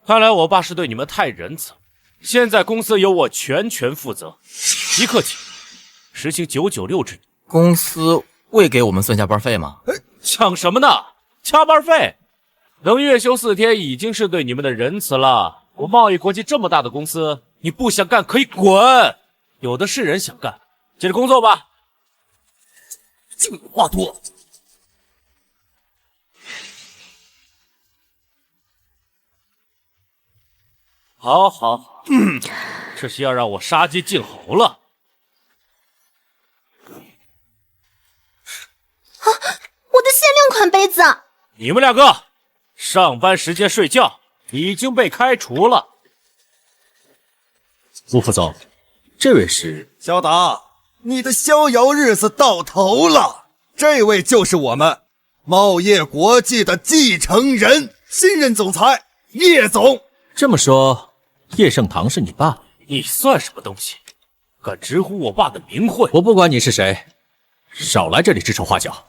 看来我爸是对你们太仁慈了。现在公司由我全权负责，即刻起实行996制。公司未给我们算加班费吗？抢什么呢？加班费？能月休4天已经是对你们的仁慈了。我贸易国际这么大的公司，你不想干可以滚，有的是人想干。接着工作吧。就你话多。好，好，这是要让我杀鸡儆猴了。啊！我的限量款杯子！你们两个，上班时间睡觉，已经被开除了。吴副总，这位是小达，你的逍遥日子到头了。这位就是我们茂业国际的继承人，新任总裁叶总。这么说，叶盛堂是你爸？你算什么东西？敢直呼我爸的名讳？我不管你是谁，少来这里指手画脚。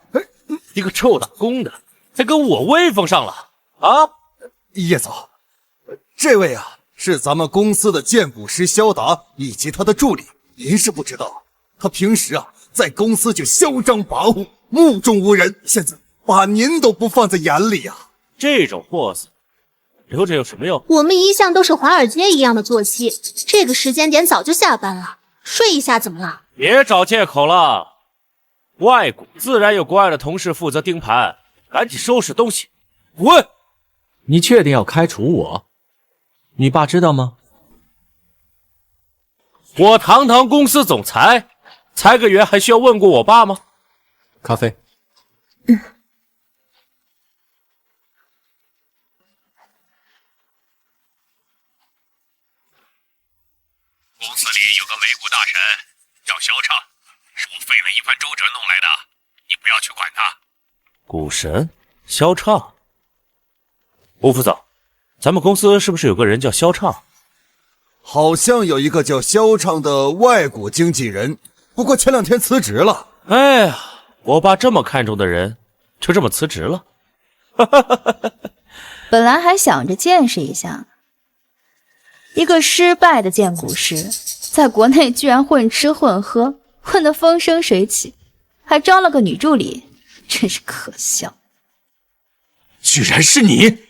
一个臭打工的，还跟我威风上了啊！叶总，这位啊是咱们公司的荐股师肖达以及他的助理。您是不知道，他平时啊在公司就嚣张跋扈，目中无人，现在把您都不放在眼里啊！这种货色留着有什么用？我们一向都是华尔街一样的作息，这个时间点早就下班了，睡一下怎么了？别找借口了。外股自然有国外的同事负责盯盘，赶紧收拾东西，滚！你确定要开除我？你爸知道吗？我堂堂公司总裁，裁个员还需要问过我爸吗？咖啡。公司里有个美股大神叫肖畅，是我费了一番周折弄来的，你不要去管他。股神肖畅，吴副总，咱们公司是不是有个人叫肖畅？好像有一个叫肖畅的外股经纪人，不过前2天辞职了。哎呀，我爸这么看重的人，就这么辞职了。本来还想着见识一下，一个失败的荐股师，在国内居然混吃混喝，混得风生水起，还招了个女助理，真是可笑。居然是你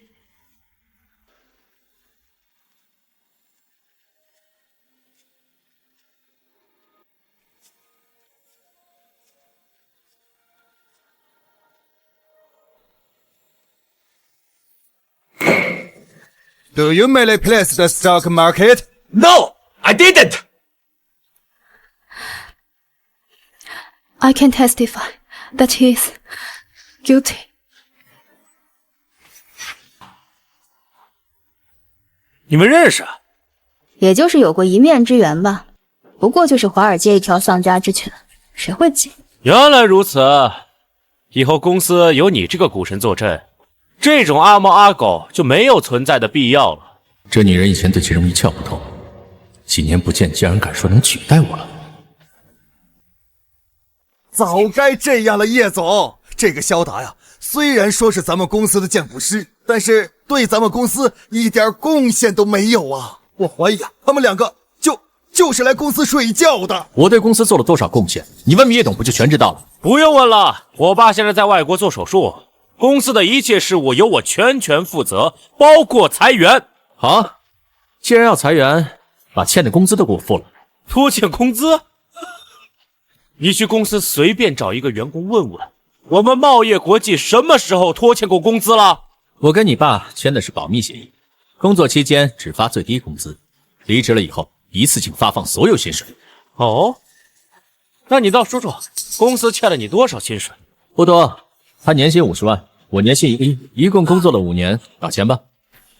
！Do you manipulate the stock market? No, I didn't. I can testify that he is guilty. 你们认识？也就是有过一面之缘吧，不过就是华尔街一条丧家之犬，谁会记？原来如此，以后公司有你这个股神坐镇，这种阿猫阿狗就没有存在的必要了。这女人以前对金融一窍不通，几年不见，竟然敢说能取代我了。早该这样了，叶总。这个肖达呀，虽然说是咱们公司的荐股师，但是对咱们公司一点贡献都没有啊！我怀疑啊，他们两个就是来公司睡觉的。我对公司做了多少贡献，你问叶董不就全知道了？不用问了，我爸现在在外国做手术，公司的一切事务由我全权负责，包括裁员。好，既然要裁员，把欠的工资都给我付了。拖欠工资？你去公司随便找一个员工问问，我们茂业国际什么时候拖欠过工资了？我跟你爸签的是保密协议，工作期间只发最低工资，离职了以后一次性发放所有薪水。哦，那你倒说说，公司欠了你多少薪水？不多，他年薪50万，我年薪1亿，一共工作了5年，打钱吧。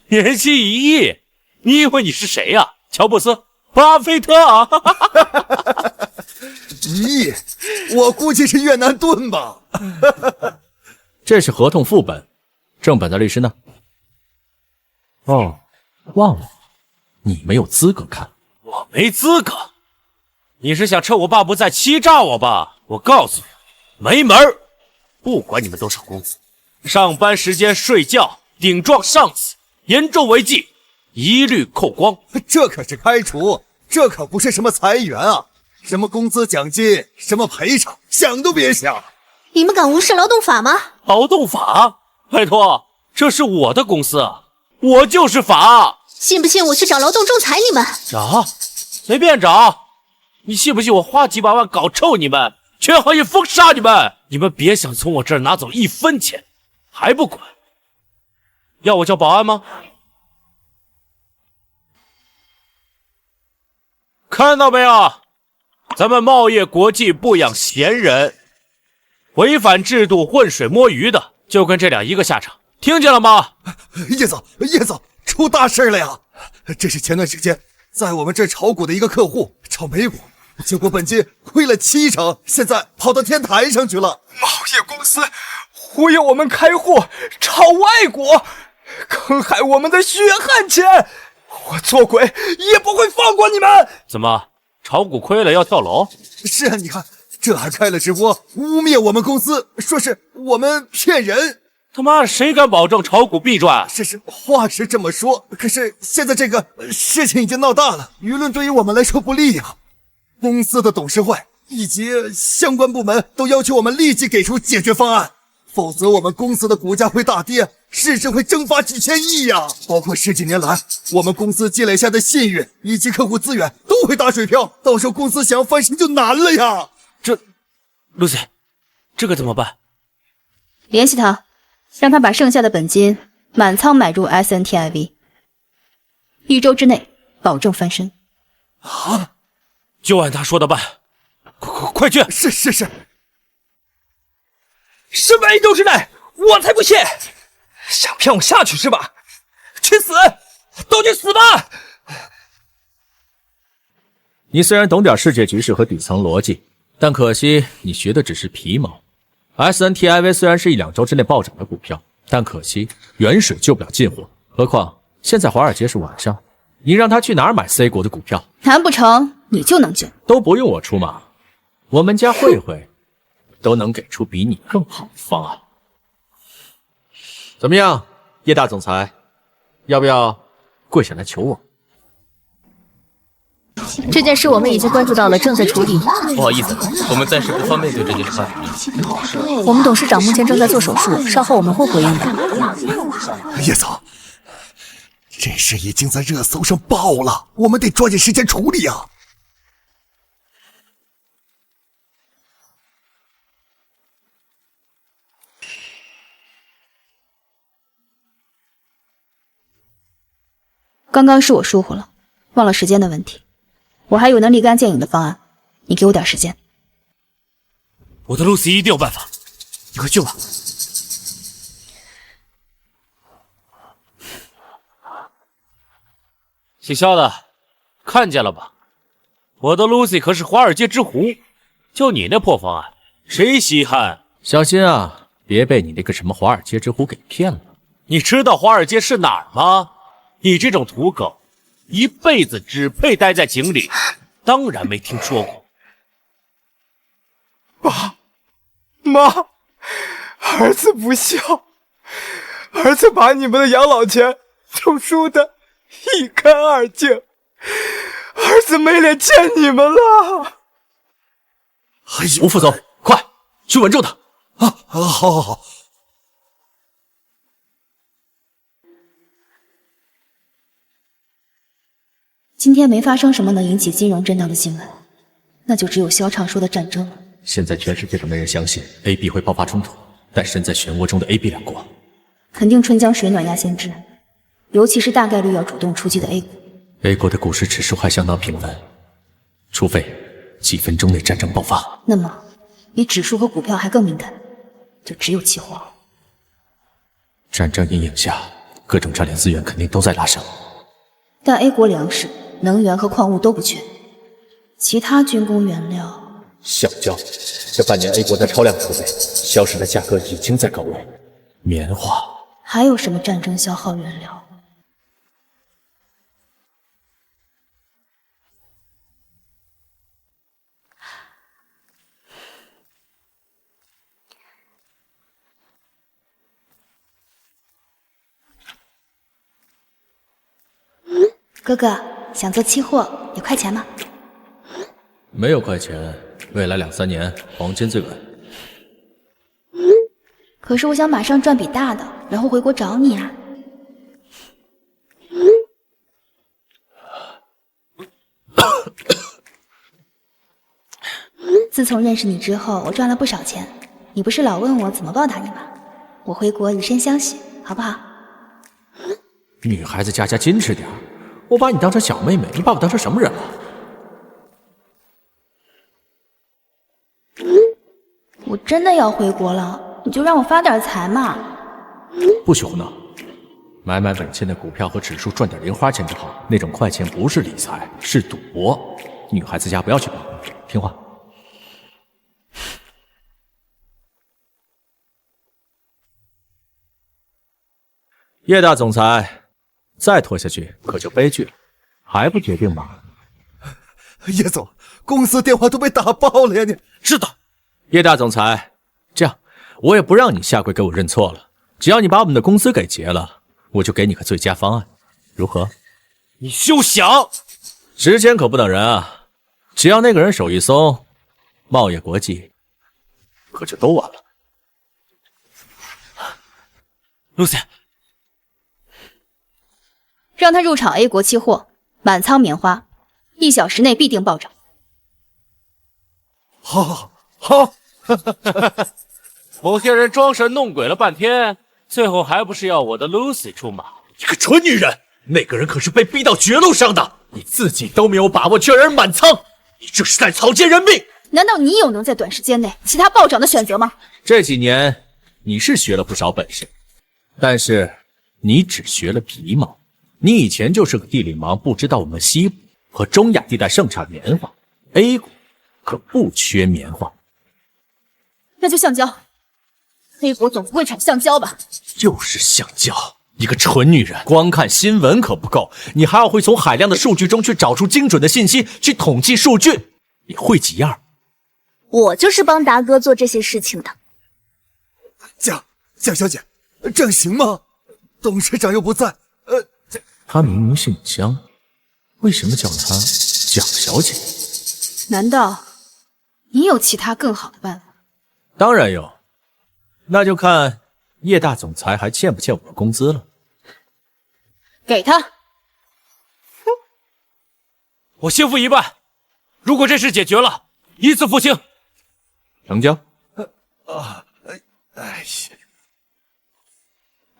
年薪1亿？你以为你是谁呀？乔布斯、巴菲特啊？1亿，我估计是越南盾吧。这是合同副本，正本的律师呢？哦，忘了，你没有资格看。我没资格？你是想趁我爸不在欺诈我吧？我告诉你，没门儿！不管你们多少工资，上班时间睡觉，顶撞上司，严重违纪，一律扣光。这可是开除，这可不是什么裁员啊！什么工资奖金，什么赔偿，想都别想！你们敢无视劳动法吗？劳动法？拜托，这是我的公司，我就是法。信不信我去找劳动仲裁你们？找，随便找。你信不信我花几百万搞臭你们，全行业封杀你们？你们别想从我这儿拿走1分钱，还不滚？要我叫保安吗？看到没有？咱们茂业国际不养闲人，违反制度浑水摸鱼的，就跟这俩一个下场，听见了吗？叶总，出大事了呀！这是前段时间在我们这炒股的一个客户炒美股，结果本金亏了70%，现在跑到天台上去了。茂业公司忽悠我们开户，炒外股，坑害我们的血汗钱，我做鬼也不会放过你们！怎么，炒股亏了要跳楼？是啊，你看，这还开了直播，污蔑我们公司，说是我们骗人。他妈，谁敢保证炒股必赚？是话是这么说，可是现在这个事情已经闹大了，舆论对于我们来说不利呀。公司的董事会以及相关部门都要求我们立即给出解决方案，否则我们公司的股价会大跌，市值会蒸发几千亿呀！包括10几年来我们公司积累下的信誉以及客户资源都会打水漂，到时候公司想要翻身就难了呀！Lucy， 这个怎么办？联系他，让他把剩下的本金满仓买入 SNTIV，1周之内保证翻身。啊！就按他说的办，快去！是。什么1周之内，我才不信！想骗我下去是吧？去死！都去死吧！你虽然懂点世界局势和底层逻辑，但可惜你学的只是皮毛。SNTIV 虽然是1-2周之内暴涨的股票，但可惜远水救不了近火。何况现在华尔街是晚上，你让他去哪儿买 C 国的股票？难不成你就能救？都不用我出马，我们家慧慧都能给出比你更好的方案。怎么样，叶大总裁，要不要跪下来求我？这件事我们已经关注到了，正在处理。不好意思，我们暂时不方便对这件事发表意见。我们董事长目前正在做手术，稍后我们会回应的。叶总，这事已经在热搜上爆了，我们得抓紧时间处理啊！刚刚是我疏忽了，忘了时间的问题。我还有能立竿见影的方案，你给我点时间。我的 Lucy 一定有办法，你快去吧。姓肖的，看见了吧？我的 Lucy 可是华尔街之狐，就你那破方案，谁稀罕？小心啊，别被你那个什么华尔街之狐给骗了。你知道华尔街是哪儿吗？你这种土狗，一辈子只配待在井里，当然没听说过。爸妈，儿子不孝，儿子把你们的养老钱都输得一干二净，儿子没脸见你们了。吴副总，快去稳住他！好。今天没发生什么能引起金融震荡的新闻，那就只有萧畅说的战争了。现在全世界都没人相信 AB 会爆发冲突，但身在漩涡中的 AB 两国，肯定春江水暖鸭先知，尤其是大概率要主动出击的 A 股。A 国的股市指数还相当平稳，除非几分钟内战争爆发。那么，比指数和股票还更敏感，就只有期货。战争阴影下，各种战略资源肯定都在拉升，但 A 国粮食、能源和矿物都不缺，其他军工原料……橡胶，这半年 A 国的超量储备，消失的价格已经在高位。棉花，还有什么战争消耗原料？哥哥想做期货，有快钱吗？没有快钱，未来2、3年黄金最稳。可是我想马上赚笔大的，然后回国找你啊。自从认识你之后，我赚了不少钱。你不是老问我怎么报答你吗？我回国以身相许，好不好？女孩子家家矜持点，我把你当成小妹妹，你把我当成什么人了？我真的要回国了，你就让我发点财嘛。不许胡闹，买稳健的股票和指数赚点零花钱就好。那种快钱不是理财，是赌博。女孩子家不要去碰，听话。叶大总裁，再拖下去可就悲剧了，还不决定吗？叶总，公司电话都被打爆了呀！你是的，叶大总裁，这样我也不让你下跪给我认错了，只要你把我们的公司给结了，我就给你个最佳方案，如何？你休想！时间可不等人啊，只要那个人手一松，茂业国际可就都完了。Lucy。让他入场 A 国期货，满仓棉花，1小时内必定暴涨。好，某些人装神弄鬼了半天，最后还不是要我的 Lucy 出马？你个蠢女人！那个人可是被逼到绝路上的，你自己都没有把握，却让人满仓，你这是在草菅人命！难道你有能在短时间内其他暴涨的选择吗？这几年你是学了不少本事，但是你只学了皮毛。你以前就是个地理盲，不知道我们西部和中亚地带盛产棉花 ，A 股可不缺棉花。那就橡胶 ，A 国总不会产橡胶吧？又是橡胶，一个蠢女人，光看新闻可不够，你还要会从海量的数据中去找出精准的信息，去统计数据。你会几样？我就是帮达哥做这些事情的。蒋小姐，这样行吗？董事长又不在，她明明姓江，为什么叫她蒋小姐？难道你有其他更好的办法？当然有，那就看叶大总裁还欠不欠我工资了。给他。我先付一半，如果这事解决了，一次付清。成交。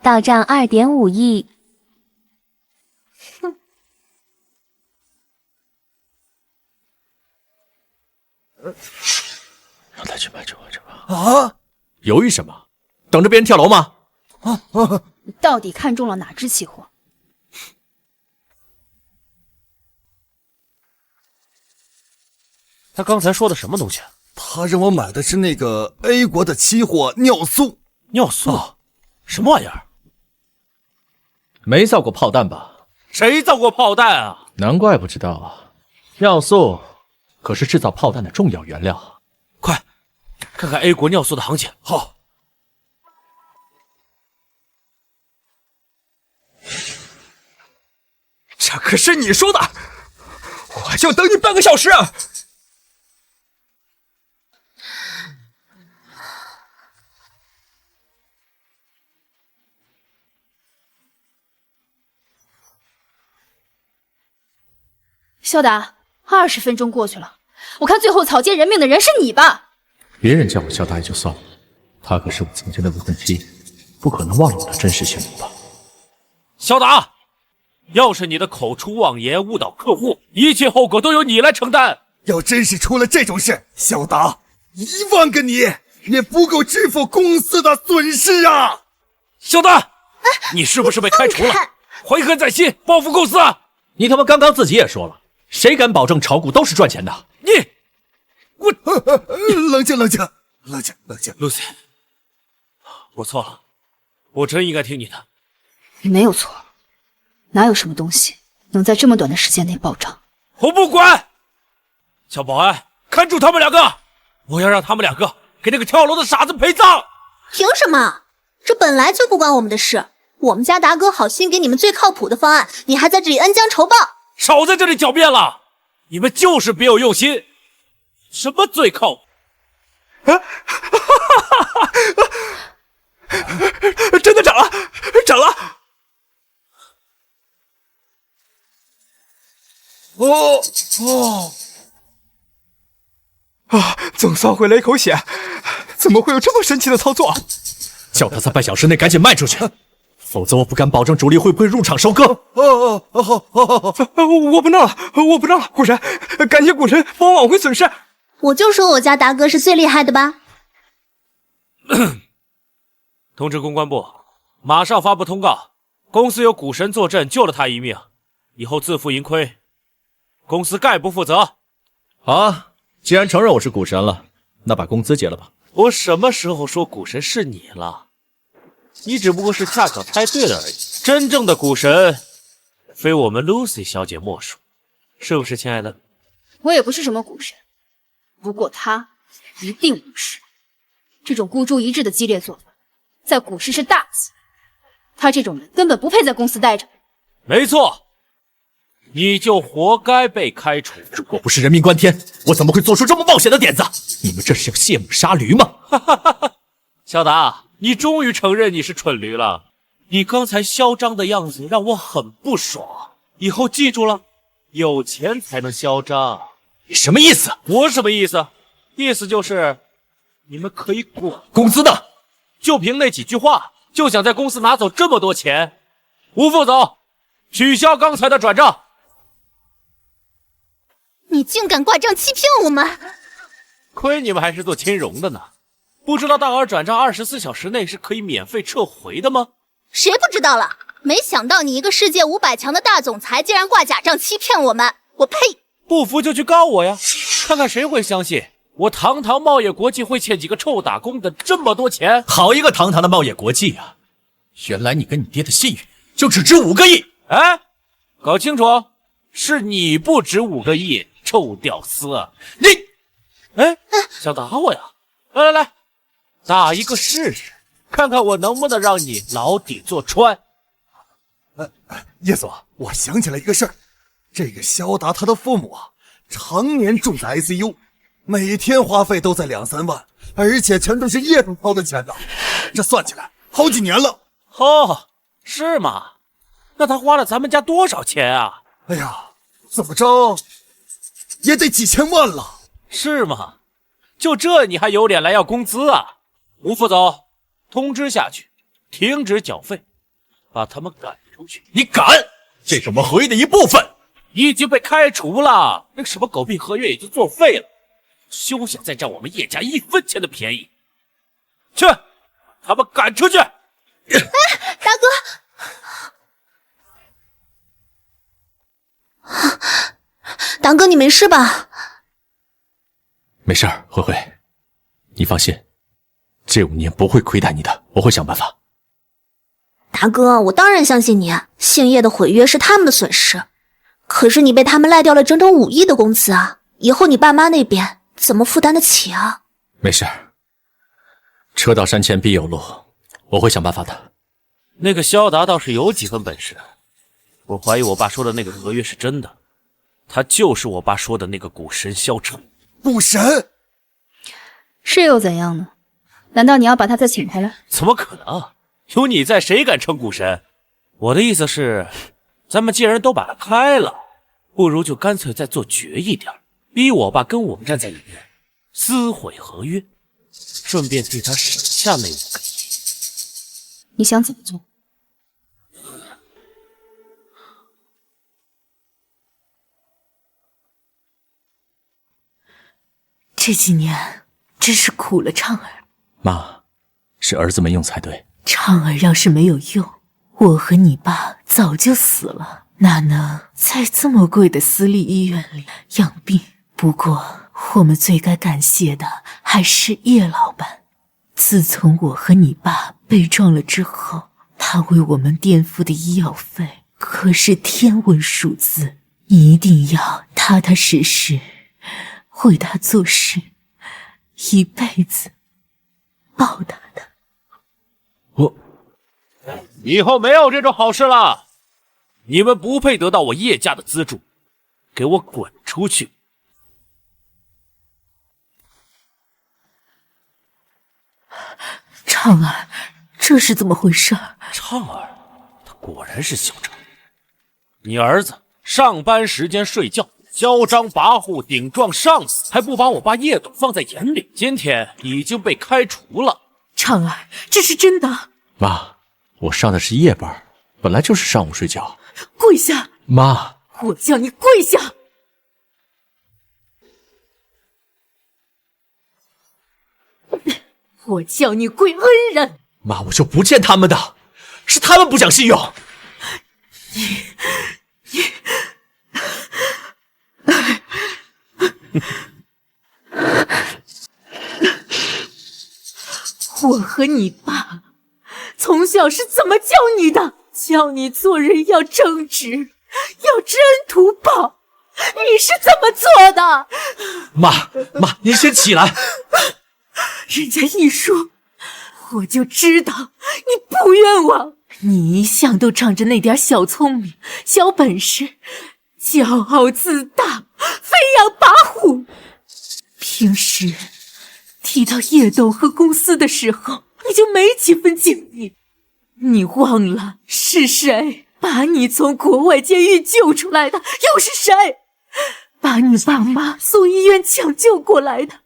到账2.5亿。让他去买这个。啊！犹豫什么？等着别人跳楼吗？你到底看中了哪只期货？他刚才说的什么东西？他让我买的是那个 A 国的期货尿素。尿素？什么玩意儿？没造过炮弹吧？谁造过炮弹啊？难怪不知道啊！尿素可是制造炮弹的重要原料。快，看看 A 国尿素的行情。好。这可是你说的，我还要等你半个小时啊！肖达，20分钟过去了，我看最后草菅人命的人是你吧？别人叫我肖达也就算了，她可是我曾经的未婚妻，不可能忘了我的真实姓名吧？肖达，要是你的口出妄言，误导客户，一切后果都由你来承担。要真是出了这种事，肖达1万个你也不够支付公司的损失啊！肖达，你是不是被开除了？怀恨在心，报复公司？你他妈刚刚自己也说了，谁敢保证炒股都是赚钱的？我冷静，Lucy， 我错了，我真应该听你的。你没有错，哪有什么东西能在这么短的时间内暴涨？我不管，小保安，看住他们2个，我要让他们2个给那个跳楼的傻子陪葬。凭什么？这本来就不关我们的事。我们家达哥好心给你们最靠谱的方案，你还在这里恩将仇报。少在这里狡辩了！你们就是别有用心，什么最靠谱？真的涨了，涨了！总算回了一口血，怎么会有这么神奇的操作？叫他在半小时内赶紧卖出去，否则我不敢保证主力会不会入场收割。我不闹了，我不闹了，股神，感谢股神帮我挽回损失。我就说我家达哥是最厉害的吧。通知公关部，马上发布通告，公司有股神坐镇，救了他一命，以后自负盈亏，公司概不负责。好啊，既然承认我是股神了，那把工资结了吧。我什么时候说股神是你了？你只不过是恰巧猜对了而已。真正的股神，非我们 Lucy 小姐莫属，是不是，亲爱的？我也不是什么股神，不过他一定不是。这种孤注一掷的激烈做法，在股市是大忌。他这种人根本不配在公司待着。没错，你就活该被开除。如果不是人命关天，我怎么会做出这么冒险的点子？你们这是要卸母杀驴吗？小达，你终于承认你是蠢驴了。你刚才嚣张的样子让我很不爽，以后记住了，有钱才能嚣张。你什么意思？我什么意思？意思就是你们可以滚。工资呢？就凭那几句话就想在公司拿走这么多钱？吴副总，取消刚才的转账。你竟敢挂账欺骗我们！亏你们还是做金融的呢，不知道大额转账24小时内是可以免费撤回的吗？谁不知道了？没想到你一个世界500强的大总裁竟然挂假账欺骗我们！我呸！不服就去告我呀，看看谁会相信我堂堂茂业国际会欠几个臭打工的这么多钱。好一个堂堂的茂业国际啊！原来你跟你爹的信誉就只值5个亿！哎，搞清楚，是你不值5个亿，臭屌丝！你，哎，想打我呀？来来来，打一个试试，看看我能不能让你牢底坐穿。叶总，我想起来一个事儿，这个肖达他的父母啊，常年住在 ICU， 每天花费都在2、3万，而且全都是叶总掏的钱的，这算起来好几年了。哦，是吗？那他花了咱们家多少钱啊？哎呀，怎么着也得几千万了。是吗？就这你还有脸来要工资啊？吴副总，通知下去，停止缴费，把他们赶出去。你敢？这是我们合约的一部分。已经被开除了，那个什么狗屁合约也就作废了，休想再占我们叶家1分钱的便宜。去，把他们赶出去！哎，大哥，大哥，你没事吧？没事儿，慧慧，你放心，这5年不会亏待你的，我会想办法。大哥，我当然相信你，姓叶的毁约是他们的损失，可是你被他们赖掉了整整5亿的工资啊！以后你爸妈那边怎么负担得起啊？没事儿，车到山前必有路，我会想办法的。那个肖达倒是有几分本事，我怀疑我爸说的那个合约是真的，他就是我爸说的那个股神萧彻。股神是又怎样呢？难道你要把他再请回来？怎么可能？有你在，谁敢称股神？我的意思是，咱们既然都把他开了，不如就干脆再做绝一点，逼我爸跟我们站在里面，撕毁合约，顺便替他省下那5个亿。你想怎么做？这几年真是苦了畅儿。妈，是儿子没用才对。畅儿要是没有用，我和你爸早就死了，哪能在这么贵的私立医院里养病？不过我们最该感谢的还是叶老板。自从我和你爸被撞了之后，他为我们垫付的医药费可是天文数字，你一定要踏踏实实为他做事，一辈子报答他。以后没有这种好事了，你们不配得到我叶家的资助，给我滚出去！畅儿，这是怎么回事？畅儿，他果然是嚣张。你儿子上班时间睡觉，嚣张跋扈，顶撞上司，还不把我爸叶董放在眼里，今天已经被开除了。畅儿，这是真的。妈，我上的是夜班，本来就是上午睡觉。跪下！妈，我叫你跪下！我叫你跪恩人！妈，我就不见他们的，是他们不讲信用。我和你爸从小是怎么教你的？教你做人要正直，要知恩图报。你是怎么做的？妈，您先起来。人家一说，我就知道你不冤枉。你一向都仗着那点小聪明、小本事，骄傲自大，飞扬跋扈。平时提到叶董和公司的时候，你就没几分敬意。你忘了是谁把你从国外监狱救出来的？又是谁把你爸妈送医院抢救过来的？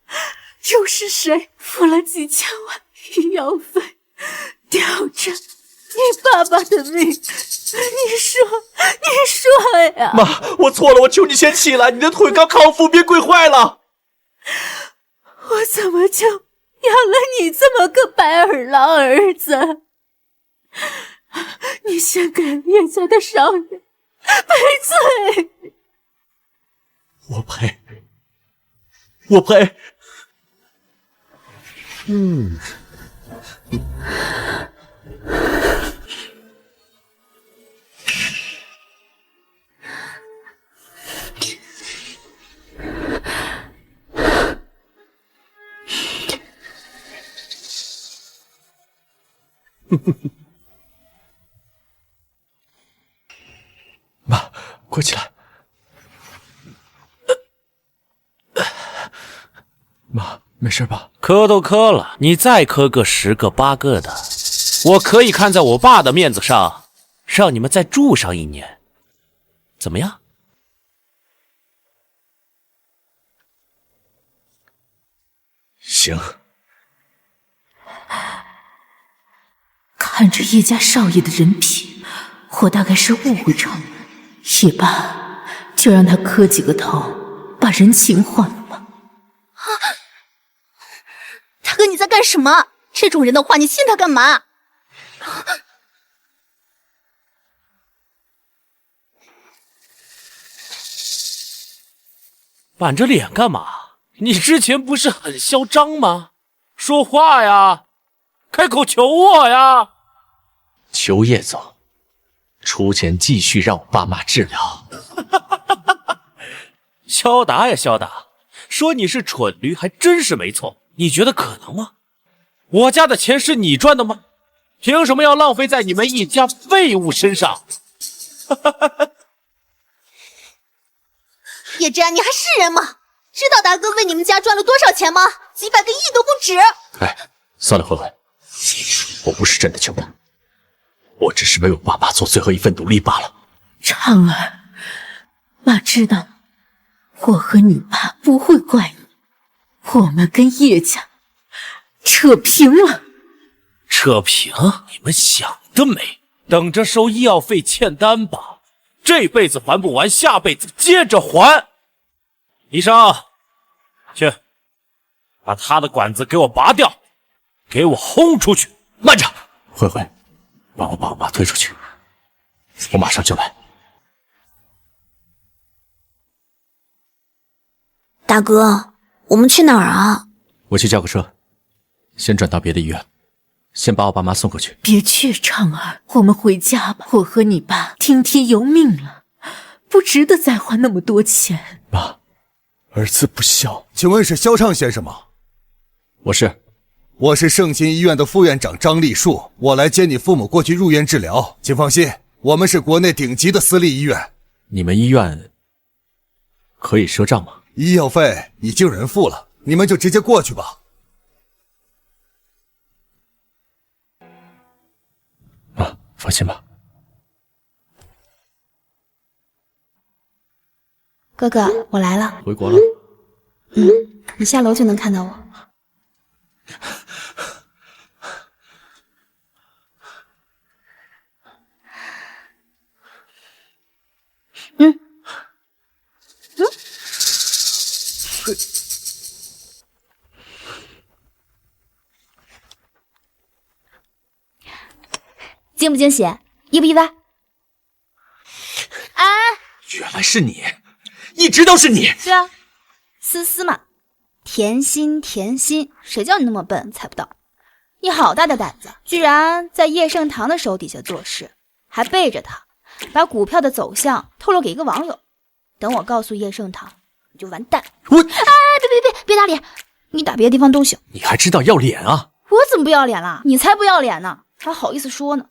又是谁付了几千万医药费，吊着你爸爸的命？你说呀！妈，我错了，我求你先起来，你的腿刚康复，别跪坏了。我怎么就养了你这么个白眼狼儿子？你先给叶家的少爷赔罪。我赔。妈，快起来！妈，没事吧？磕都磕了，你再磕个10个8个的，我可以看在我爸的面子上，让你们再住上1年，怎么样？行。看着叶家少爷的人品，我大概是误会场了。也罢，就让他磕几个头，把人情还了吧。大哥，你在干什么？这种人的话，你信他干嘛？板着脸干嘛？你之前不是很嚣张吗？说话呀，开口求我呀！求叶总出钱继续让我爸妈治疗。肖达呀，肖达，说你是蠢驴还真是没错。你觉得可能吗？我家的钱是你赚的吗？凭什么要浪费在你们一家废物身上？叶之安，你还是人吗？知道达哥为你们家赚了多少钱吗？几百个亿都不止。哎，算了，慧慧，我不是真的求他，我只是为我爸妈做最后一份努力罢了。畅儿，妈知道，我和你爸不会怪你，我们跟叶家扯平了。扯平？你们想得美！等着收医药费欠单吧，这辈子还不完，下辈子接着还。医生，去把他的管子给我拔掉，给我轰出去！慢着，慧慧，帮我把我妈推出去，我马上就来。大哥，我们去哪儿啊？我去叫个车，先转到别的医院，先把我爸妈送过去。别去，畅儿，我们回家吧。我和你爸听天由命了，不值得再花那么多钱。妈，儿子不孝。请问是萧畅先生吗？我是圣心医院的副院长张立树，我来接你父母过去入院治疗。请放心，我们是国内顶级的私立医院。你们医院可以赊账吗？医药费已经人付了，你们就直接过去吧。啊，放心吧。哥哥，我来了。回国了？你下楼就能看到我。惊不惊喜？意不意外？啊！原来是你，一直都是你。对啊，思思嘛，甜心甜心，谁叫你那么笨，猜不到。你好大的胆子，居然在叶盛堂的手底下做事，还背着他，把股票的走向透露给一个网友。等我告诉叶盛堂，你就完蛋。别打脸，你打别的地方都行。你还知道要脸啊？我怎么不要脸了？你才不要脸呢，还好意思说呢？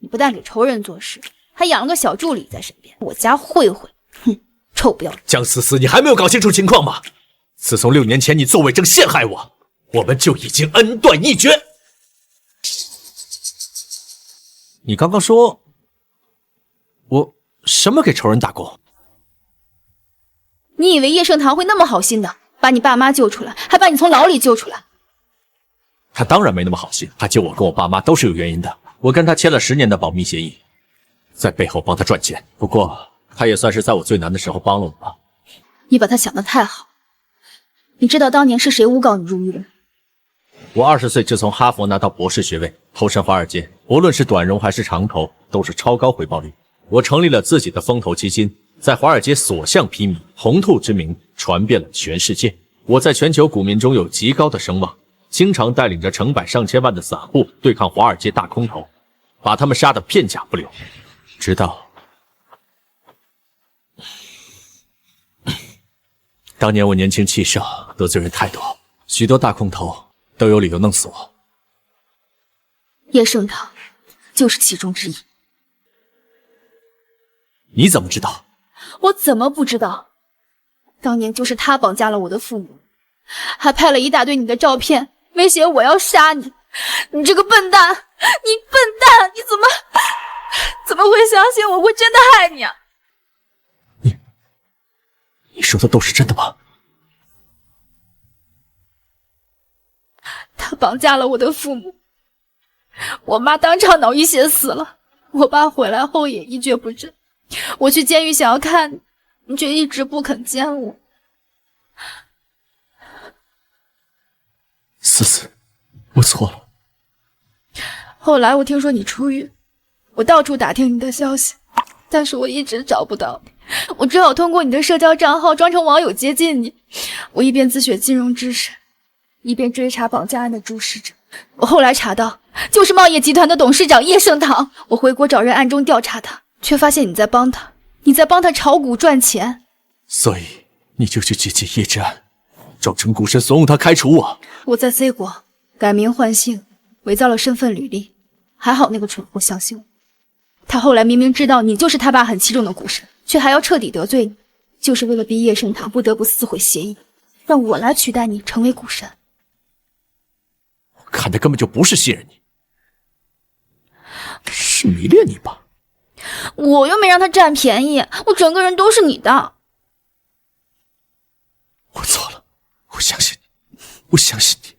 你不但给仇人做事，还养了个小助理在身边。我家慧慧，哼，臭不要脸！江思思，你还没有搞清楚情况吗？自从6年前你作伪证陷害我，我们就已经恩断义绝。你刚刚说，我什么给仇人打工？你以为叶盛堂会那么好心的，把你爸妈救出来，还把你从牢里救出来？他当然没那么好心，他救我跟我爸妈都是有原因的。我跟他签了10年的保密协议，在背后帮他赚钱。不过他也算是在我最难的时候帮了我吧。你把他想得太好。你知道当年是谁诬告你入狱的？我20岁就从哈佛拿到博士学位，投身华尔街，无论是短融还是长投，都是超高回报率。我成立了自己的风投基金，在华尔街所向披靡，红兔之名传遍了全世界。我在全球股民中有极高的声望，经常带领着成百上千万的散户对抗华尔街大空头，把他们杀得片甲不留。直到当年我年轻气盛，得罪人太多，许多大空头都有理由弄死我。叶盛堂就是其中之一。你怎么知道？我怎么不知道？当年就是他绑架了我的父母，还拍了一大堆你的照片，威胁我要杀你。你这个笨蛋，你笨蛋，你怎么会相信我会真的害你啊？你说的都是真的吗？他绑架了我的父母，我妈当场脑溢血死了，我爸回来后也一蹶不振。我去监狱想要看你，你却一直不肯见我。思思，我错了。后来我听说你出狱，我到处打听你的消息，但是我一直找不到你，我只好通过你的社交账号装成网友接近你。我一边自学金融知识，一边追查绑架案的主使者。我后来查到，就是茂业集团的董事长叶盛堂。我回国找人暗中调查他，却发现你在帮他炒股赚钱。所以你就去接近叶之安，装成股神怂恿他开除我。我在 C 国改名换姓，伪造了身份履历，还好那个蠢货相信我。他后来明明知道你就是他爸很器重的股神，却还要彻底得罪你，就是为了逼叶盛堂不得不撕毁协议，让我来取代你成为股神。我看的根本就不是信任你，是迷恋你吧？我又没让他占便宜，我整个人都是你的。我错了，我相信你，我相信你。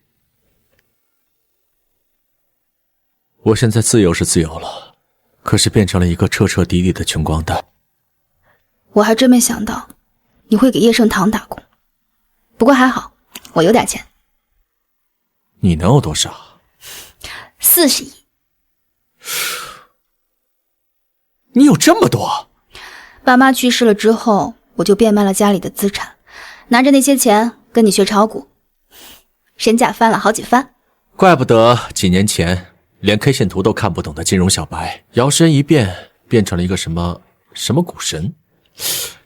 我现在自由是自由了，可是变成了一个彻彻底底的穷光蛋。我还真没想到你会给叶盛堂打工，不过还好，我有点钱。你能有多少？40亿。你有这么多？爸妈去世了之后，我就变卖了家里的资产，拿着那些钱跟你学炒股，身价翻了好几番。怪不得几年前连 K 线图都看不懂的金融小白，摇身一变变成了一个什么股神。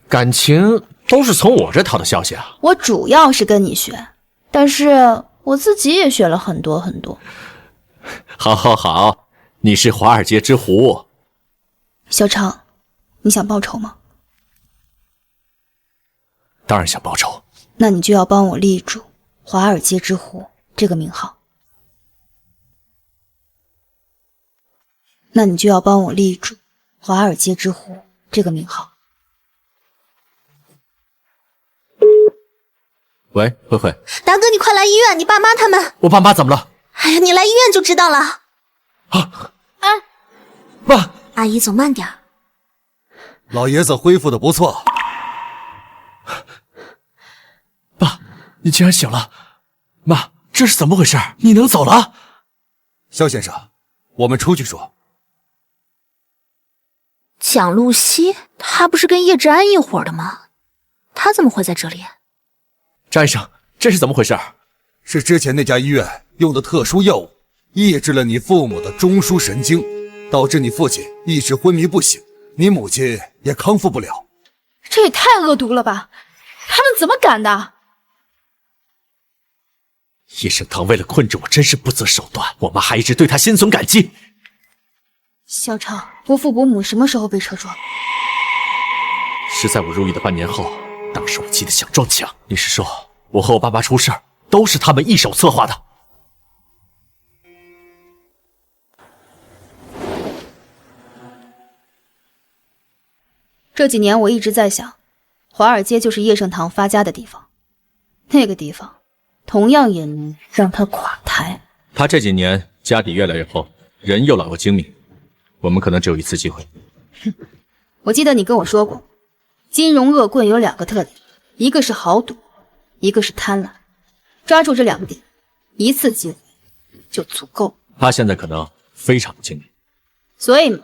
感情都是从我这套的消息啊。我主要是跟你学，但是我自己也学了很多很多。好，你是华尔街之狐。小常，你想报仇吗？当然想报仇。那你就要帮我立住华尔街之狐这个名号。那你就要帮我立住华尔街之狐这个名号。喂，慧慧，达哥，你快来医院，你爸妈他们。我爸妈怎么了？哎呀，你来医院就知道了。啊！爸，阿姨走慢点。老爷子恢复的不错。爸，你竟然醒了！妈，这是怎么回事？你能走了？肖先生，我们出去说。蒋露西，她不是跟叶志安一伙的吗？她怎么会在这里？张医生，这是怎么回事？是之前那家医院用的特殊药物抑制了你父母的中枢神经，导致你父亲一直昏迷不醒，你母亲也康复不了。这也太恶毒了吧！他们怎么敢的？叶盛堂为了困住我，真是不择手段。我妈还一直对他心存感激。萧畅，伯父伯母什么时候被车撞？是在我入狱的半年后。当时我急得想撞墙。你是说，我和我爸妈出事儿都是他们一手策划的？这几年我一直在想，华尔街就是叶盛堂发家的地方，那个地方同样也能让他垮台。他这几年家底越来越厚，人又老又精明，我们可能只有一次机会。我记得你跟我说过，金融恶棍有2个特点，一个是豪赌，一个是贪婪。抓住这2个点，一次机会就足够。他现在可能非常精明，所以嘛，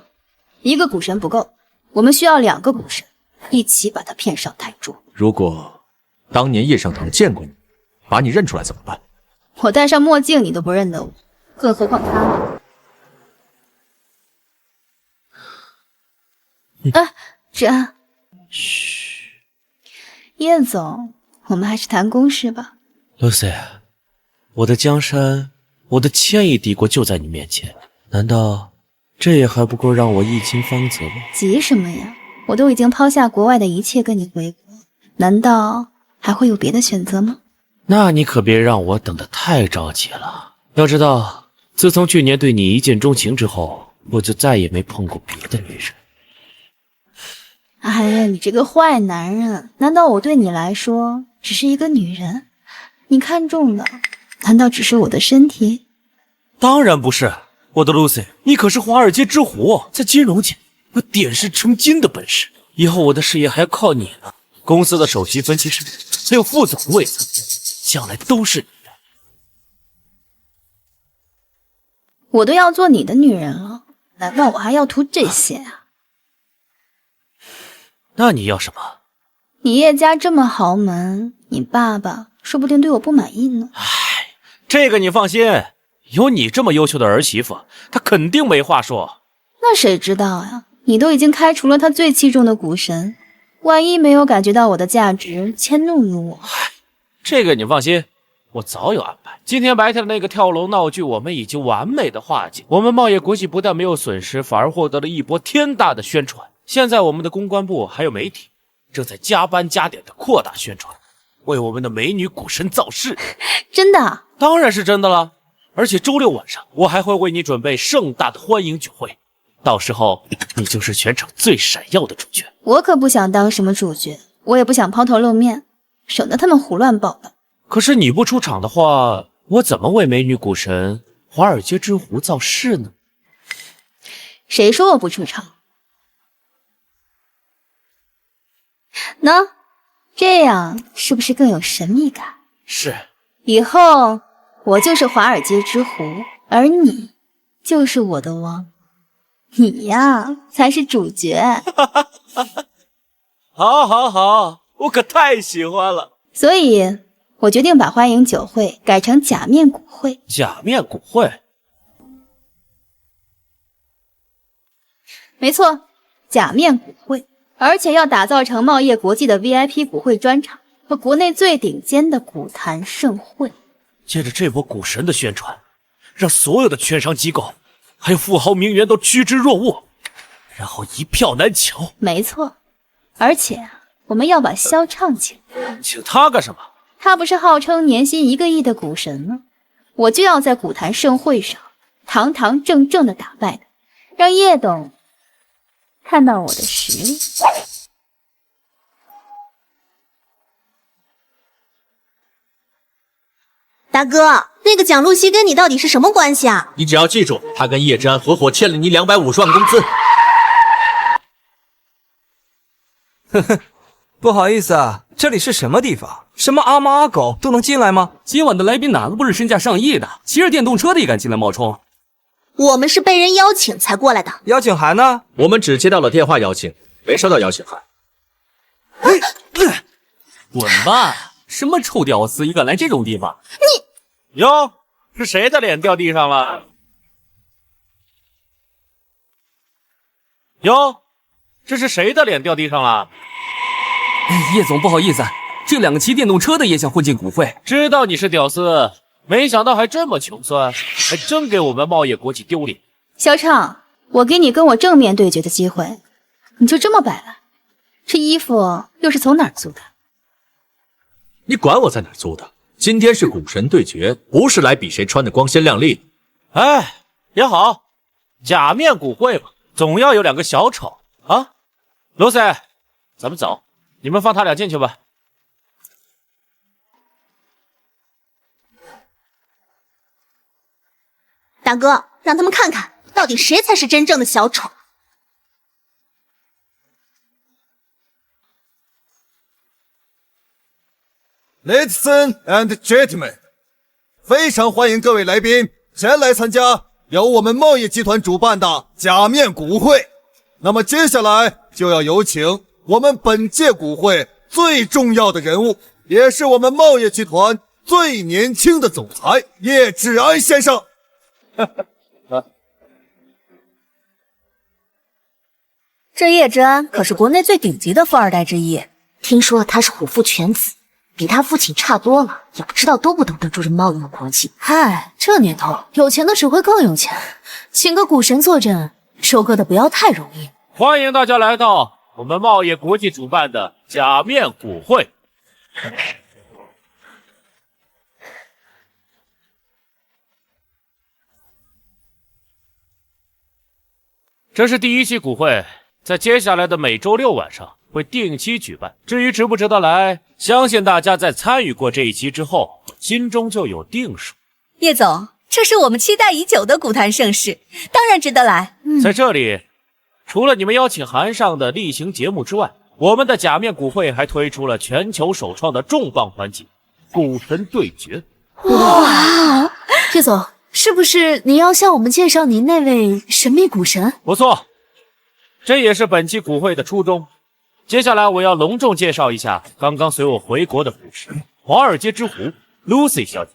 一个股神不够，我们需要2个股神一起把他骗上台桌。如果当年叶盛堂见过你，把你认出来怎么办？我戴上墨镜你都不认得我，更何况他呢？志安，嘘，叶总，我们还是谈公事吧。Lucy， 我的江山，我的千亿帝国就在你面前，难道这也还不够让我一经方泽吗？急什么呀？我都已经抛下国外的一切跟你回国，难道还会有别的选择吗？那你可别让我等得太着急了。要知道，自从去年对你一见钟情之后，我就再也没碰过别的女人。哎呀，你这个坏男人！难道我对你来说只是一个女人？你看中的难道只是我的身体？当然不是，我的 Lucy， 你可是华尔街之狐，在金融界有点石成金的本事。以后我的事业还要靠你呢。公司的首席分析师，还有副总的位子，将来都是你的。我都要做你的女人了，难道我还要图这些啊？那你要什么？你叶家这么豪门，你爸爸说不定对我不满意呢。唉，这个你放心，有你这么优秀的儿媳妇，他肯定没话说。那谁知道呀？你都已经开除了他最器重的股神，万一没有感觉到我的价值，迁怒于我。这个你放心，我早有安排。今天白天的那个跳楼闹剧，我们已经完美的化解。我们茂业国际不但没有损失，反而获得了一波天大的宣传。现在我们的公关部还有媒体正在加班加点的扩大宣传，为我们的美女股神造势。真的？当然是真的了。而且周六晚上我还会为你准备盛大的欢迎酒会，到时候你就是全场最闪耀的主角。我可不想当什么主角，我也不想抛头露面，省得他们胡乱报道。可是你不出场的话，我怎么为美女股神华尔街之狐造势呢？谁说我不出场？喏，这样是不是更有神秘感？是。以后我就是华尔街之狐，而你就是我的王，你呀才是主角。好好好，我可太喜欢了。所以我决定把欢迎酒会改成假面股会。假面股会？没错，假面股会，而且要打造成茂业国际的 VIP 股会专场和国内最顶尖的股坛盛会。借着这波股神的宣传，让所有的券商机构还有富豪名媛都趋之若鹜，然后一票难求。没错，而且我们要把萧畅请来。请他干什么？他不是号称年薪1个亿的股神吗？我就要在股坛盛会上堂堂正正的打败他，让叶董看到我的实力。大哥，那个蒋露西跟你到底是什么关系啊？你只要记住，他跟叶之安合伙欠了你250万工资。呵呵，不好意思啊，这里是什么地方？什么阿猫阿狗都能进来吗？今晚的来宾哪个不是身价上亿的？骑着电动车的也敢进来冒充？我们是被人邀请才过来的。邀请函呢？我们只接到了电话邀请，没收到邀请函。滚吧！什么臭屌丝，也敢来这种地方？哟，是谁的脸掉地上了？哟，这是谁的脸掉地上了？叶总，不好意思，这2个骑电动车的也想混进股会。知道你是屌丝，没想到还这么穷酸，还真给我们茂业国际丢脸。小畅，我给你跟我正面对决的机会，你就这么摆烂？这衣服又是从哪儿租的？你管我在哪儿租的？今天是股神对决，不是来比谁穿的光鲜亮丽。哎，也好，假面股会嘛，总要有2个小丑啊。卢 Sir， 咱们走，你们放他俩进去吧。大哥，让他们看看到底谁才是真正的小丑。Ladies and gentlemen， 非常欢迎各位来宾前来参加由我们贸易集团主办的假面股会。那么接下来就要有请我们本届股会最重要的人物，也是我们贸易集团最年轻的总裁叶志安先生。这叶之安可是国内最顶级的富二代之一，听说他是虎父犬子，比他父亲差多了，也不知道兜不兜得住这贸易的国际。嗨，这年头有钱的只会更有钱，请个股神坐镇，收割的不要太容易。欢迎大家来到我们贸易国际主办的假面股会。这是第1期股会，在接下来的每周6晚上会定期举办。至于值不值得来，相信大家在参与过这一期之后，心中就有定数。叶总，这是我们期待已久的股坛盛事，当然值得来。在这里，除了你们邀请函上的例行节目之外，我们的假面股会还推出了全球首创的重磅环节——股神对决。哇，叶总，是不是您要向我们介绍您那位神秘股神？不错，这也是本期股会的初衷。接下来我要隆重介绍一下刚刚随我回国的股神——华尔街之狐 Lucy 小姐。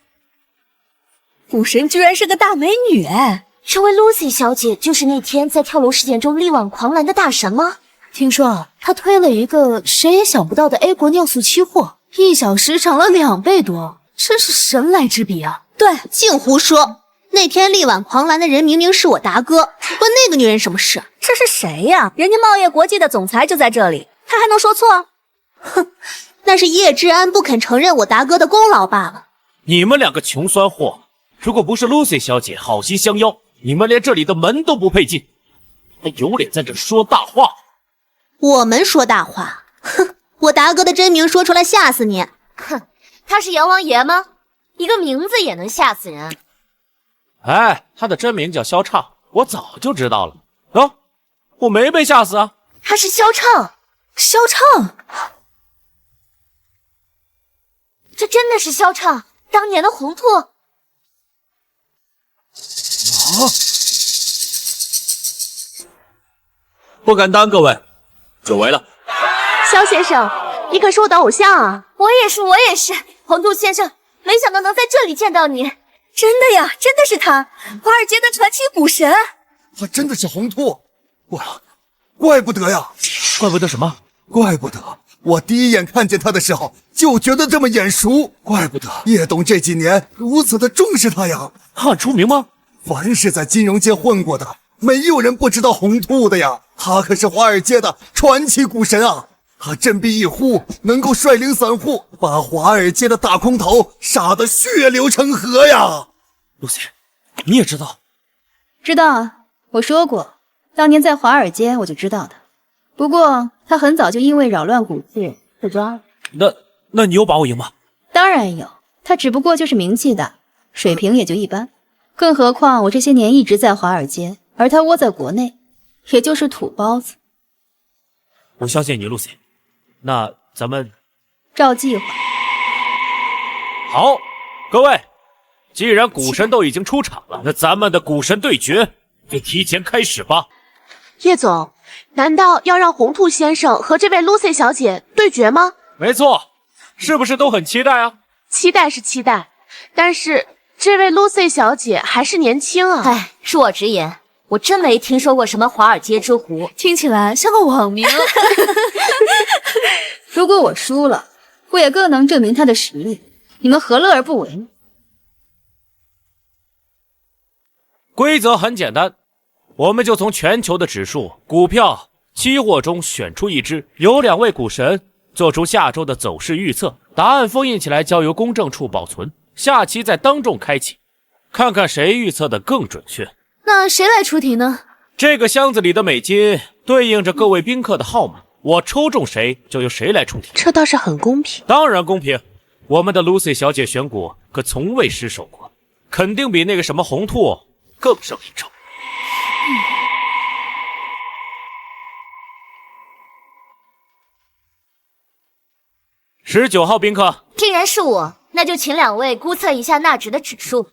股神居然是个大美女哎！这位 Lucy 小姐就是那天在跳楼事件中力挽狂澜的大神吗？听说她推了一个谁也想不到的 A 国尿素期货，1小时涨了2倍多，真是神来之笔啊！对，净胡说！那天力挽狂澜的人明明是我达哥，关那个女人什么事？这是谁呀？人家贸易国际的总裁就在这里，他还能说错？哼，那是叶志安不肯承认我达哥的功劳罢了。你们2个穷酸货，如果不是 Lucy 小姐好心相邀，你们连这里的门都不配进，还有脸在这说大话？我们说大话？哼，我达哥的真名说出来吓死你！哼，他是阎王爷吗？一个名字也能吓死人。哎，他的真名叫萧畅，我早就知道了。啊，我没被吓死啊！他是萧畅，萧畅，这真的是萧畅，当年的红兔。不敢当，各位，久违了。萧先生，你可是我的偶像啊！我也是，我也是。红兔先生，没想到能在这里见到你。真的呀，真的是他，华尔街的传奇股神。他真的是红兔，怪不得呀！怪不得什么？怪不得我第一眼看见他的时候就觉得这么眼熟，怪不得叶董这几年如此的重视他呀！他很出名吗？凡是在金融界混过的，没有人不知道红兔的呀！他可是华尔街的传奇股神啊！他振臂一呼，能够率领散户把华尔街的大空头杀得血流成河呀！露西，你也知道？知道啊，我说过，当年在华尔街我就知道的。不过他很早就因为扰乱股市被抓了。那你有把握赢吗？当然有，他只不过就是名气大，水平也就一般。更何况我这些年一直在华尔街，而他窝在国内，也就是土包子。我相信你，露西。那咱们照计划。好，各位，既然股神都已经出场了，那咱们的股神对决就提前开始吧。叶总，难道要让红兔先生和这位 Lucy 小姐对决吗？没错，是不是都很期待啊？期待是期待，但是这位 Lucy 小姐还是年轻啊。哎，恕我直言，我真没听说过什么华尔街之狐，听起来像个网名。如果我输了，我也更能证明他的实力，你们何乐而不为呢？规则很简单，我们就从全球的指数、股票、期货中选出一只，由2位股神做出下周的走势预测，答案封印起来，交由公证处保存，下期再当众开启，看看谁预测的更准确。那谁来出题呢？这个箱子里的美金对应着各位宾客的号码，我抽中谁就由谁来出题。这倒是很公平。当然公平，我们的 Lucy 小姐选股可从未失手过，肯定比那个什么红兔更胜一筹。19号宾客，既然是我，那就请2位估测一下纳指的指数。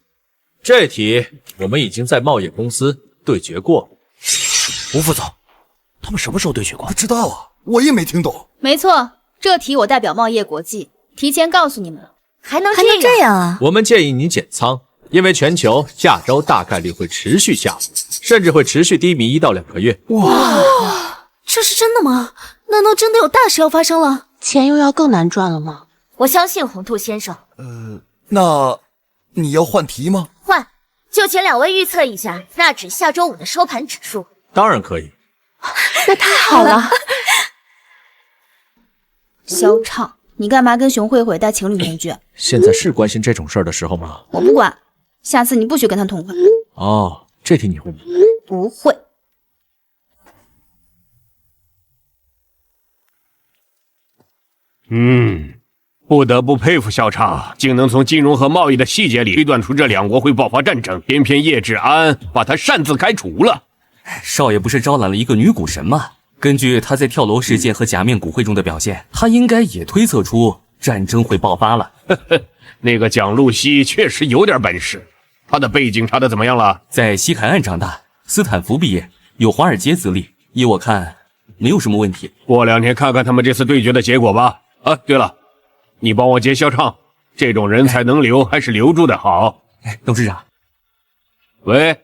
这题我们已经在贸易公司对决过。吴副总，他们什么时候对决过？不知道啊，我也没听懂。没错，这题我代表贸业国际提前告诉你们了。还能这样啊？我们建议你减仓，因为全球下周大概率会持续下跌，甚至会持续低迷1到2个月。哇，这是真的吗？难道真的有大事要发生了？钱又要更难赚了吗？我相信红兔先生。那你要换题吗？换，就请2位预测一下纳指下周5的收盘指数。当然可以。那太好了。萧畅，你干嘛跟熊慧慧戴情侣面具？现在是关心这种事儿的时候吗？我不管，下次你不许跟他痛快。哦，这题你会吗？不会。不得不佩服萧畅，竟能从金融和贸易的细节里推断出这2国会爆发战争，偏偏叶志安把他擅自开除了。少爷不是招揽了一个女股神吗？根据他在跳楼事件和假面股会中的表现，他应该也推测出战争会爆发了。那个蒋露西确实有点本事，他的背景查的怎么样了？在西海岸长大，斯坦福毕业，有华尔街资历，依我看没有什么问题。过2天看看他们这次对决的结果吧。啊，对了，你帮我接萧畅，这种人才能留还是留住的好。董事长。喂，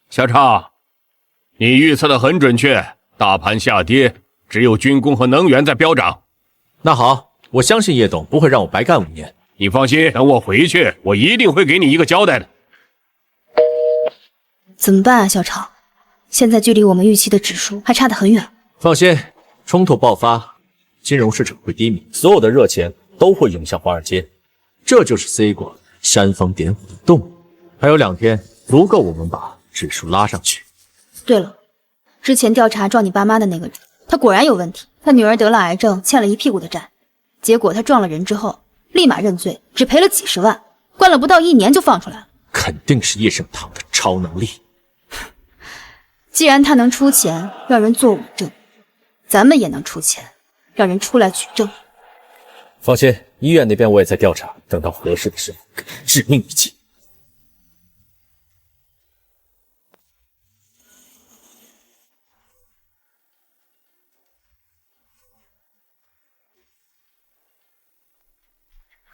萧畅，你预测的很准确，大盘下跌，只有军工和能源在飙涨。那好，我相信叶董不会让我白干5年。你放心，等我回去，我一定会给你一个交代的。怎么办啊，萧畅？现在距离我们预期的指数还差得很远。放心，冲突爆发，金融市场会低迷，所有的热钱都会涌向华尔街，这就是 C 国煽风点火的动力。还有2天，足够我们把指数拉上去。对了，之前调查撞你爸妈的那个人，他果然有问题。他女儿得了癌症，欠了一屁股的债，结果他撞了人之后，立马认罪，只赔了几十万，关了不到1年就放出来了。肯定是叶盛堂的超能力。既然他能出钱让人做物证，咱们也能出钱让人出来举证。放心，医院那边我也在调查，等到合适的时候，给他致命一击。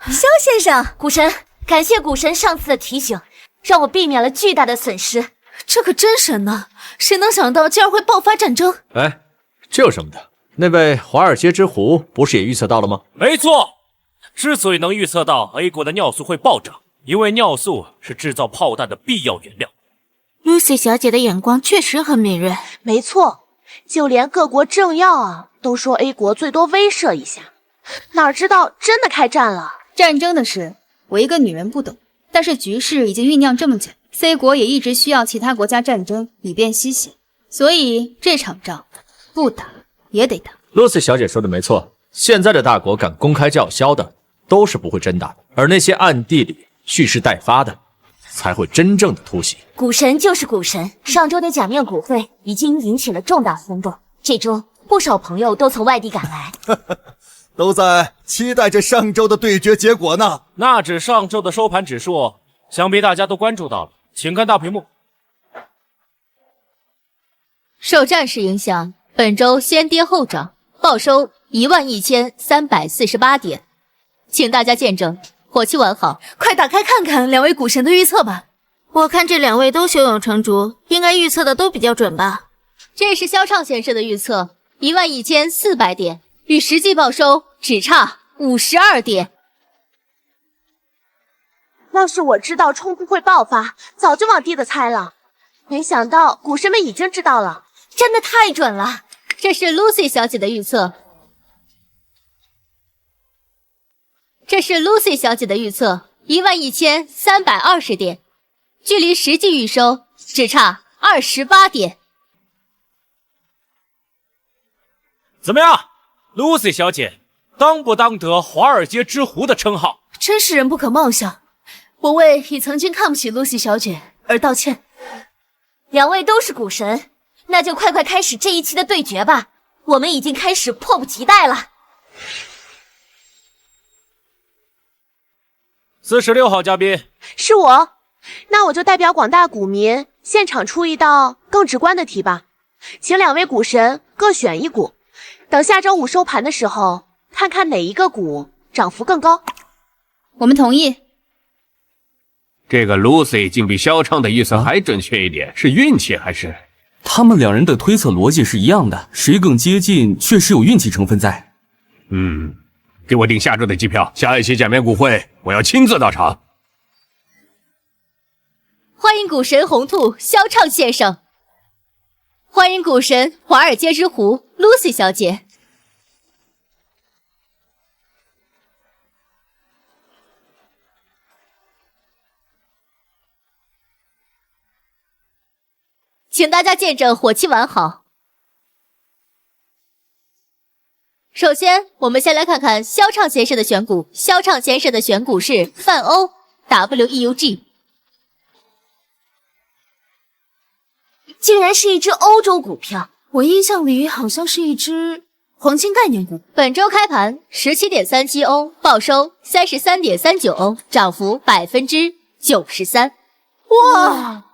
萧先生，股神，感谢股神上次的提醒，让我避免了巨大的损失。这可真神呐！谁能想到竟然会爆发战争？哎，这有什么的？那位华尔街之狐不是也预测到了吗？没错，之所以能预测到 A 国的尿素会暴涨，因为尿素是制造炮弹的必要原料。Lucy 小姐的眼光确实很敏锐。没错，就连各国政要啊都说 A 国最多威慑一下，哪知道真的开战了。战争的事，我一个女人不懂，但是局势已经酝酿这么久 ，C 国也一直需要其他国家战争以便吸血，所以这场仗不打也得打。Lucy 小姐说的没错，现在的大国敢公开叫嚣的，都是不会真打的，而那些暗地里蓄势待发的，才会真正的突袭。股神就是股神，上周的假面股会已经引起了重大轰动，这周不少朋友都从外地赶来，都在期待着上周的对决结果呢。那指上周的收盘指数，想必大家都关注到了，请看大屏幕。受战事影响，本周先跌后涨，报收11348点，请大家见证，火气完好。快打开看看两位股神的预测吧。我看这两位都胸有成竹，应该预测的都比较准吧。这是萧畅先生的预测，11400点，与实际报收只差52点。要是我知道冲突会爆发，早就往低的猜了。没想到股神们已经知道了，真的太准了。这是 Lucy 小姐的预测，11320点，距离实际预收只差28点。怎么样 ，Lucy 小姐当不当得华尔街之狐的称号？真是人不可貌相，我为已曾经看不起露西小姐而道歉。两位都是股神，那就快开始这一期的对决吧，我们已经开始迫不及待了。46号嘉宾是我，那我就代表广大股民现场出一道更直观的题吧，请两位股神各选一股，等下周五收盘的时候，看看哪一个股涨幅更高。我们同意。这个 Lucy 竟比萧畅的预测还准确一点，是运气还是？他们两人的推测逻辑是一样的，谁更接近确实有运气成分在。给我订下周的机票，下一期假面股会我要亲自到场。欢迎股神红兔萧畅先生，欢迎股神华尔街之狐 Lucy 小姐。请大家见证火气完好。首先，我们先来看看萧畅先生的选股。萧畅先生的选股是泛欧 WEUG， 竟然是一只欧洲股票，我印象里好像是一只黄金概念股。本周开盘17.37欧，报收33.39欧，涨幅93%。哇！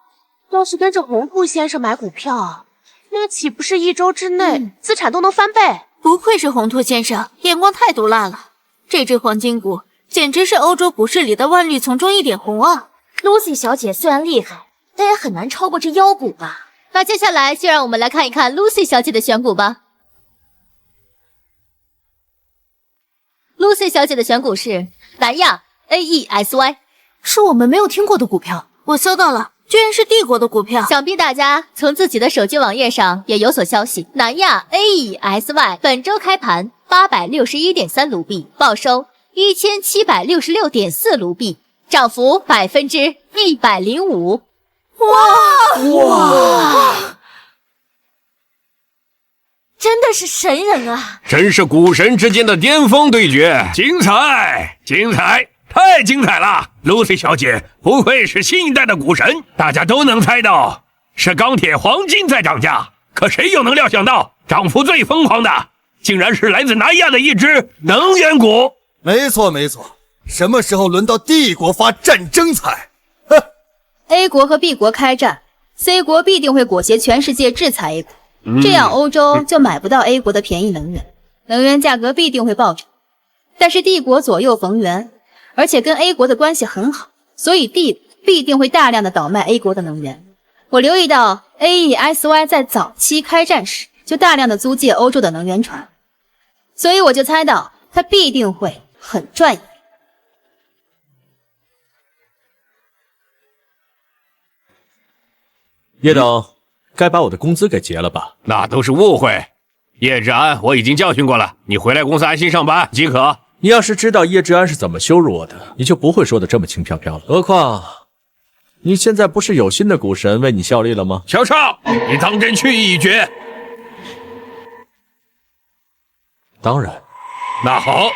要是跟着红兔先生买股票，那岂不是一周之内资产都能翻倍？不愧是红兔先生，眼光太毒辣了。这只黄金股简直是欧洲股市里的万绿丛中一点红啊！ Lucy 小姐虽然厉害，但也很难超过这妖股吧。那接下来就让我们来看一看 Lucy 小姐的选股吧。Lucy 小姐的选股是南亚 AESY， 是我们没有听过的股票，我搜到了。居然是帝国的股票，想必大家从自己的手机网页上也有所消息。南亚 AESY 本周开盘861.3卢币，报收1766.4卢币，涨幅105%。哇！真的是神人啊！真是股神之间的巅峰对决，精彩，精彩！太精彩了 ，Lucy 小姐不愧是新一代的股神，大家都能猜到是钢铁黄金在涨价，可谁又能料想到涨幅最疯狂的，竟然是来自南亚的一只能源股？没错没错，什么时候轮到帝国发战争财？A 国和 B 国开战 ，C 国必定会裹挟全世界制裁 A 国，这样欧洲就买不到 A 国的便宜能源，能源价格必定会暴涨。但是帝国左右逢源。而且跟 A 国的关系很好，所以 D 必定会大量的倒卖 A 国的能源。我留意到 AESY 在早期开战时就大量的租借欧洲的能源船，所以我就猜到它必定会很赚一笔。叶董，该把我的工资给结了吧？那都是误会，叶志安，我已经教训过了，你回来公司安心上班即可。你要是知道叶志安是怎么羞辱我的，你就不会说的这么轻飘飘了。何况，你现在不是有新的股神为你效力了吗？小少，你当真去意已决？当然。那好，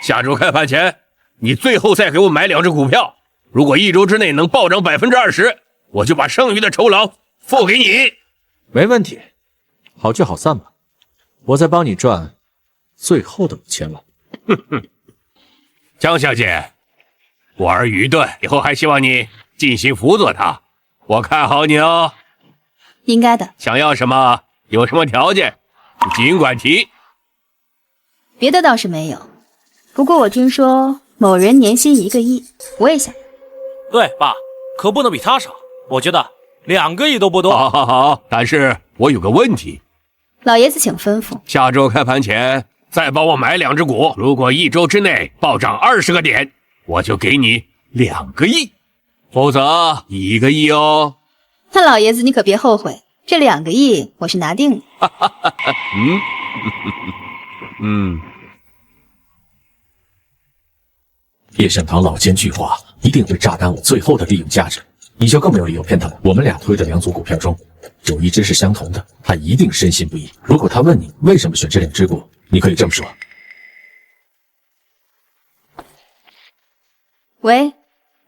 下周开盘前，你最后再给我买2只股票，如果1周之内能暴涨20%，我就把剩余的酬劳付给你。没问题，好聚好散吧。我再帮你赚最后的5000万。哼哼，江小姐，我儿愚钝，以后还希望你尽心辅佐他。我看好你哦。应该的。想要什么？有什么条件？你尽管提。别的倒是没有，不过我听说某人年薪1个亿，我也想。对，爸，可不能比他少。我觉得2个亿都不多。好，但是我有个问题。老爷子请吩咐。下周开盘前再帮我买2只股，如果1周之内暴涨20个点，我就给你2个亿，否则1个亿哦。那老爷子你可别后悔，这2个亿我是拿定了。叶盛堂老奸巨猾，一定会榨干我最后的利用价值。你就更没有理由骗他了。我们俩推的2组股票中，有1只是相同的，他一定深信不疑。如果他问你为什么选这2只股，你可以这么说：喂，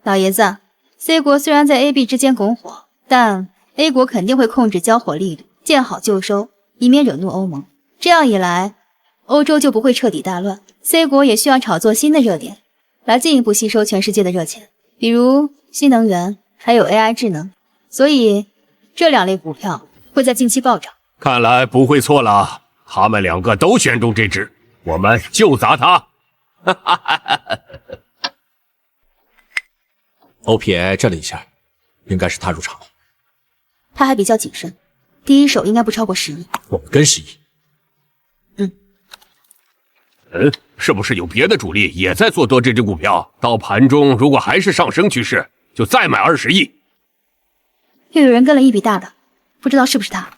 老爷子 ，C 国虽然在 A、B 之间拱火，但 A 国肯定会控制交火力度，见好就收，以免惹怒欧盟。这样一来，欧洲就不会彻底大乱。C 国也需要炒作新的热点，来进一步吸收全世界的热钱，比如新能源，还有 AI 智能。所以这2类股票会在近期暴涨。看来不会错了，他们2个都选中这只，我们就砸他。OPAI 震了一下，应该是他入场了。他还比较谨慎，第一手应该不超过10亿。我们跟10亿。是不是有别的主力也在做多这只股票？到盘中如果还是上升趋势，就再买20亿。又有人跟了一笔大的，不知道是不是他。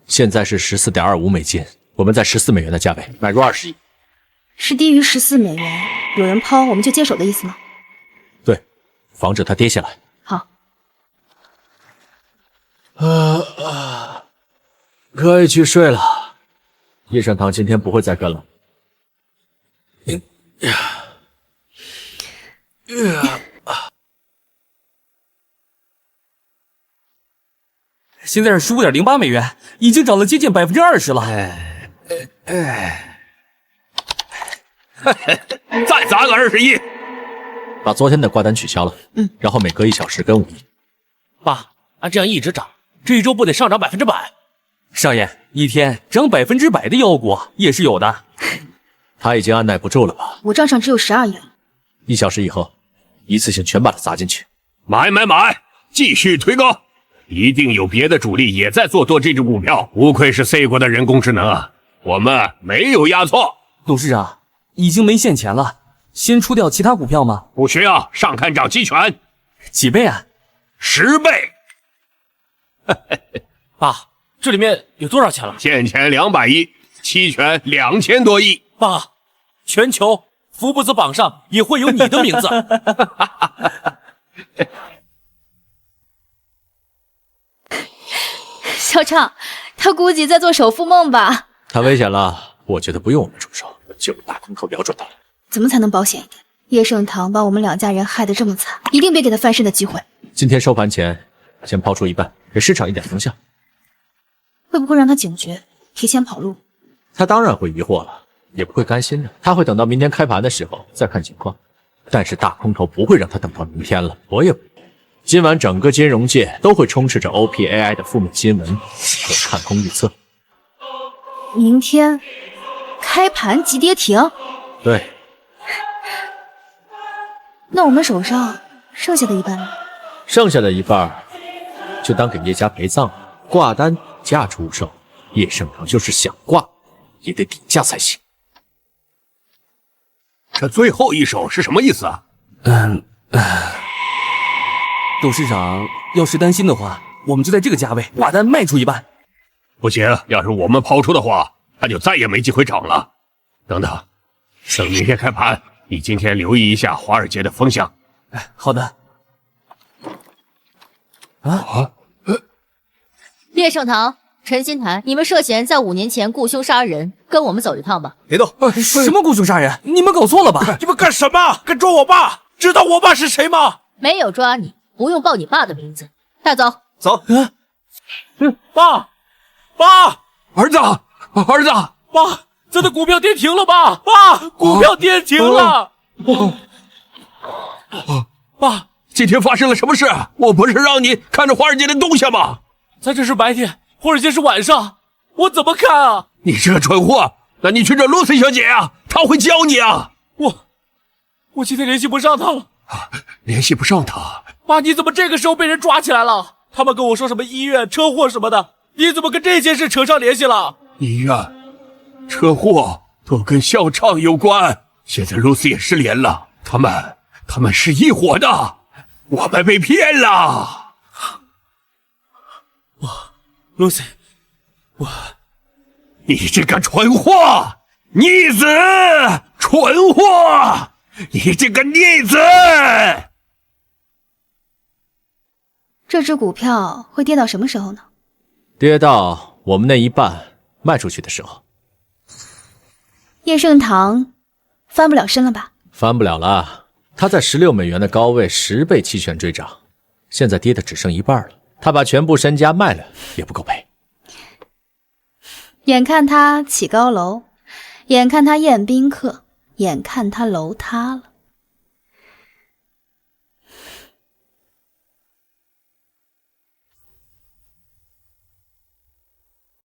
现在是14.25美金，我们在14美元的价位买入20亿。是低于14美元，有人抛我们就接手的意思吗？对，防止它跌下来。好。可以去睡了。叶盛堂今天不会再跟了。现在是15.08美元，已经涨了接近20%了。再砸个20亿，把昨天的挂单取消了。然后每隔1小时跟5亿。爸，按这样一直涨，这1周不得上涨100%？少爷，一天涨100%的妖股也是有的。他已经按耐不住了吧？我账上只有12亿了。1小时以后，一次性全把它砸进去。买，继续推高。一定有别的主力也在做多这只股票，不愧是 C 国的人工智能啊！我们没有押错。董事长，已经没现钱了，先出掉其他股票吗？不需要，上看涨期权。几倍啊？10倍。爸，这里面有多少钱了？现钱200亿，期权2000多亿。爸，全球福布斯榜上也会有你的名字。小畅，他估计在做首富梦吧？太危险了，我觉得不用我们出手，就用大空头瞄准他了。怎么才能保险一点？叶盛堂把我们2家人害得这么惨，一定别给他翻身的机会。今天收盘前先抛出一半，给市场一点方向。会不会让他警觉，提前跑路？他当然会疑惑了，也不会甘心的。他会等到明天开盘的时候再看情况。但是大空头不会让他等到明天了，我也不。今晚整个金融界都会充斥着 OPAI 的负面新闻和看空预测。明天开盘即跌停？对。那我们手上剩下的一半呢？剩下的一半就当给叶家陪葬了。挂单价出售，叶盛堂就是想挂也得底价才行。这最后一手是什么意思啊？董事长要是担心的话，我们就在这个价位挂单卖出一半。不行，要是我们抛出的话，它就再也没机会涨了。等等，等明天开盘，你今天留意一下华尔街的风向。哎，好的。叶盛堂、陈新台，你们涉嫌在5年前雇凶杀人，跟我们走一趟吧。别动！什么雇凶杀人？你们搞错了吧？你们干什么？敢抓我爸？知道我爸是谁吗？没有抓你，不用报你爸的名字。带走。走。爸，爸，儿子，爸，咱的股票跌停了吧？爸，股票跌停了。爸，今天发生了什么事？我不是让你看着华尔街的动向吗？咱这是白天，华尔街是晚上，我怎么看啊？你这个蠢货！那你去找露西小姐啊，她会教你啊。我今天联系不上她了。联系不上她？爸，你怎么这个时候被人抓起来了？他们跟我说什么医院、车祸什么的，你怎么跟这件事扯上联系了？医院、车祸都跟校唱有关。现在露西也失联了，他们是一伙的，我们被骗了。Lucy， 你这个蠢货，逆子，蠢货，你这个逆子！这只股票会跌到什么时候呢？跌到我们那一半卖出去的时候。叶盛堂翻不了身了吧？翻不了了，他在16美元的高位10倍期权追涨，现在跌的只剩一半了。他把全部身家卖了也不够赔。眼看他起高楼，眼看他宴宾客，眼看他楼塌了。